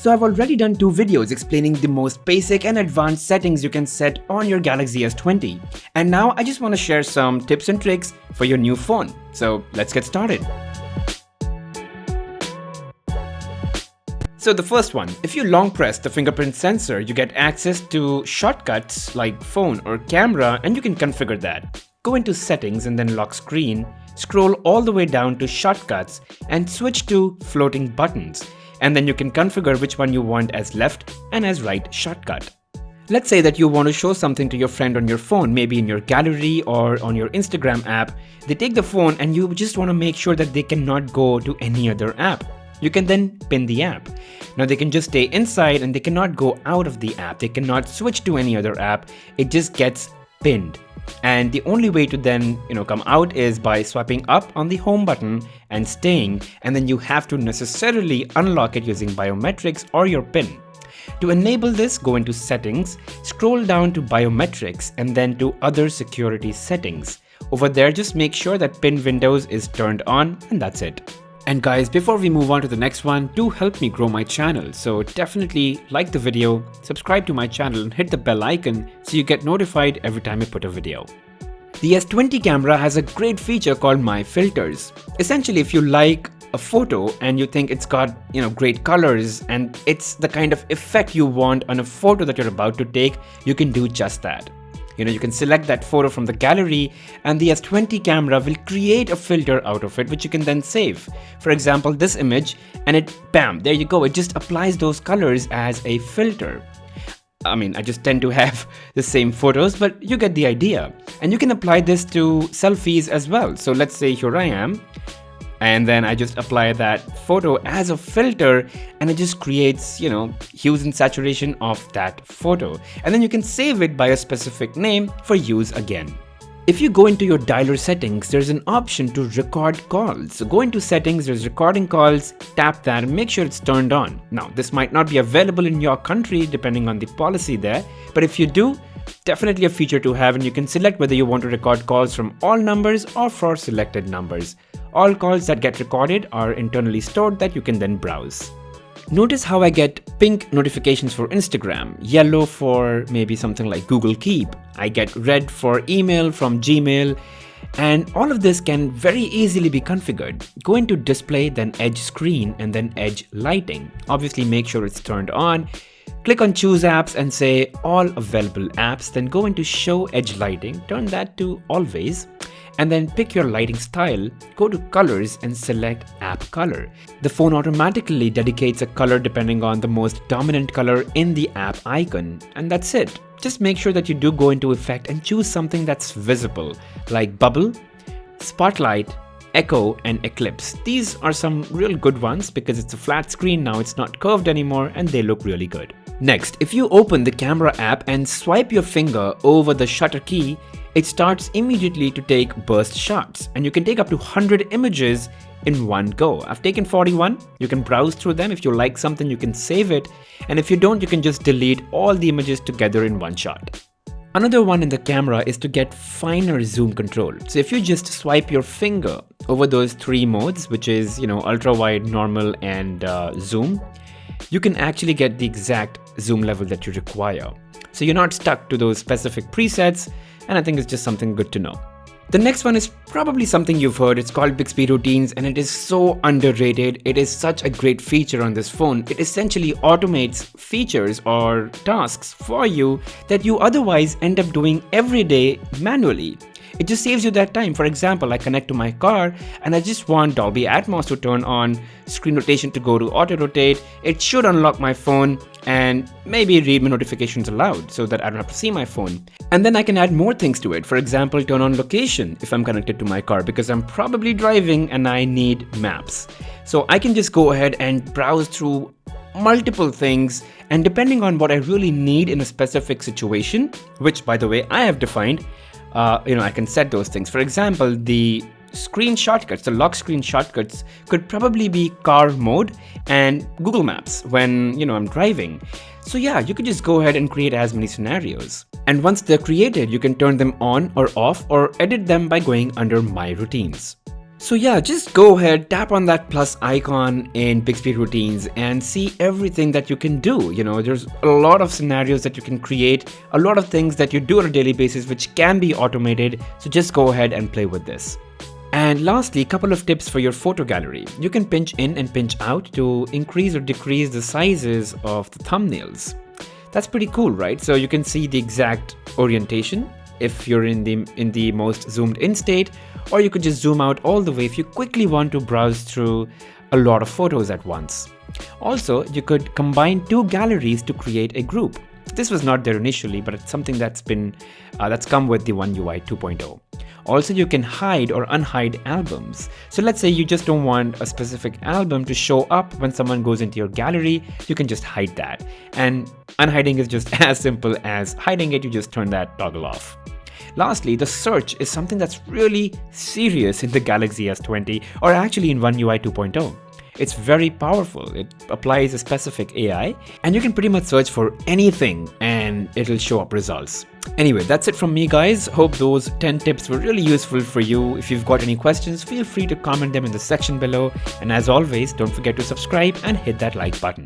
So I've already done 2 videos explaining the most basic and advanced settings you can set on your Galaxy S20. And now I just want to share some tips and tricks for your new phone. So let's get started. So the first one, if you long press the fingerprint sensor, you get access to shortcuts like phone or camera, and you can configure that. Go into settings and then lock screen, scroll all the way down to shortcuts and switch to floating buttons. And then you can configure which one you want as left and as right shortcut. Let's say that you want to show something to your friend on your phone, maybe in your gallery or on your Instagram app. They take the phone and you just want to make sure that they cannot go to any other app. You can then pin the app. Now they can just stay inside and they cannot go out of the app. They cannot switch to any other app. It just gets pinned. And the only way to then come out is by swiping up on the home button and staying, and then you have to necessarily unlock it using biometrics or your PIN. To enable this, go into settings, scroll down to biometrics and then to other security settings. Over there, just make sure that PIN windows is turned on, and that's it. And guys, before we move on to the next one, do help me grow my channel. So definitely like the video, subscribe to my channel and hit the bell icon so you get notified every time I put a video. The S20 camera has a great feature called My Filters. Essentially, if you like a photo and you think it's got great colors and it's the kind of effect you want on a photo that you're about to take, you can do just that. You can select that photo from the gallery and the S20 camera will create a filter out of it, which you can then save. For example, this image, and bam, there you go. It just applies those colors as a filter. I just tend to have the same photos, but you get the idea. And you can apply this to selfies as well. So let's say here I am. And then I just apply that photo as a filter and it just creates, hues and saturation of that photo. And then you can save it by a specific name for use again. If you go into your dialer settings, there's an option to record calls. So go into settings, there's recording calls, tap that and make sure it's turned on. Now, this might not be available in your country depending on the policy there, but if you do, definitely a feature to have, and you can select whether you want to record calls from all numbers or for selected numbers. All calls that get recorded are internally stored that you can then browse. Notice how I get pink notifications for Instagram, yellow for maybe something like Google Keep. I get red for email from Gmail, and all of this can very easily be configured. Go into display, then edge screen, and then edge lighting. Obviously make sure it's turned on. Click on choose apps and say all available apps, then go into show edge lighting, turn that to always, and then pick your lighting style, go to colors and select app color. The phone automatically dedicates a color depending on the most dominant color in the app icon, and that's it. Just make sure that you do go into effect and choose something that's visible, like bubble, spotlight, echo and eclipse. These are some real good ones because it's a flat screen now, it's not curved anymore, and they look really good. Next, if you open the camera app and swipe your finger over the shutter key, it starts immediately to take burst shots, and you can take up to 100 images in one go. I've taken 41. You can browse through them. If you like something, you can save it, and if you don't, you can just delete all the images together in one shot. Another one in the camera is to get finer zoom control. So if you just swipe your finger over those 3 modes, which is ultra wide, normal and zoom, you can actually get the exact zoom level that you require. So you're not stuck to those specific presets, and I think it's just something good to know. The next one is probably something you've heard. It's called Bixby Routines, and it is so underrated. It is such a great feature on this phone. It essentially automates features or tasks for you that you otherwise end up doing every day manually. It just saves you that time. For example, I connect to my car and I just want Dolby Atmos to turn on, screen rotation to go to auto rotate. It should unlock my phone and maybe read my notifications aloud so that I don't have to see my phone. And then I can add more things to it. For example, turn on location if I'm connected to my car because I'm probably driving and I need maps. So I can just go ahead and browse through multiple things, and depending on what I really need in a specific situation, which by the way I have defined, I can set those things. For example, the screen shortcuts, the lock screen shortcuts could probably be car mode and Google Maps when I'm driving. So yeah, you could just go ahead and create as many scenarios. And once they're created, you can turn them on or off or edit them by going under My Routines. So yeah, just go ahead, tap on that plus icon in Bixby Routines and see everything that you can do. There's a lot of scenarios that you can create, a lot of things that you do on a daily basis which can be automated. So just go ahead and play with this. And lastly, a couple of tips for your photo gallery. You can pinch in and pinch out to increase or decrease the sizes of the thumbnails. That's pretty cool, right? So you can see the exact orientation if you're in the most zoomed in state, or you could just zoom out all the way if you quickly want to browse through a lot of photos at once. Also, you could combine two galleries to create a group. This was not there initially, but it's something that's come with the One UI 2.0. Also, you can hide or unhide albums. So let's say you just don't want a specific album to show up when someone goes into your gallery, you can just hide that. And unhiding is just as simple as hiding it, you just turn that toggle off. Lastly, the search is something that's really serious in the Galaxy S20, or actually in One UI 2.0. It's very powerful. It applies a specific AI, and you can pretty much search for anything and it'll show up results. Anyway, that's it from me, guys. Hope those 10 tips were really useful for you. If you've got any questions, feel free to comment them in the section below. And as always, don't forget to subscribe and hit that like button.